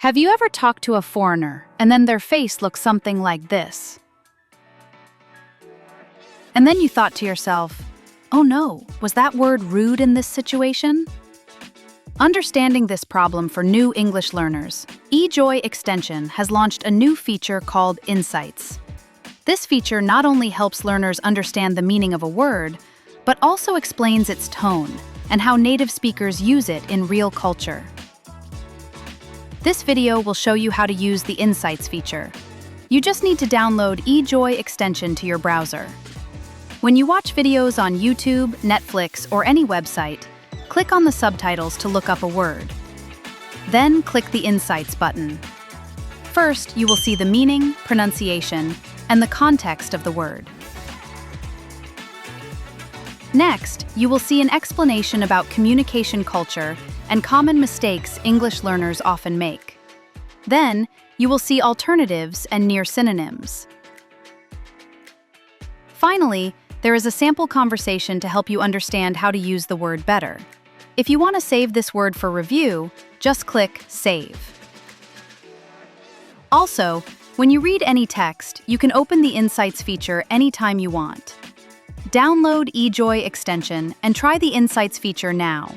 Have you ever talked to a foreigner and then their face looks something like this? And then you thought to yourself, oh no, was that word rude in this situation? Understanding this problem for new English learners, eJOY extension has launched a new feature called Insights. This feature not only helps learners understand the meaning of a word, but also explains its tone and how native speakers use it in real culture. This video will show you how to use the Insights feature. You just need to download eJOY extension to your browser. When you watch videos on YouTube, Netflix, or any website, click on the subtitles to look up a word. Then click the Insights button. First, you will see the meaning, pronunciation, and the context of the word. Next, you will see an explanation about communication culture and common mistakes English learners often make. Then, you will see alternatives and near synonyms. Finally, there is a sample conversation to help you understand how to use the word better. If you want to save this word for review, just click Save. Also, when you read any text, you can open the Insights feature anytime you want. Download eJOY extension and try the Insights feature now.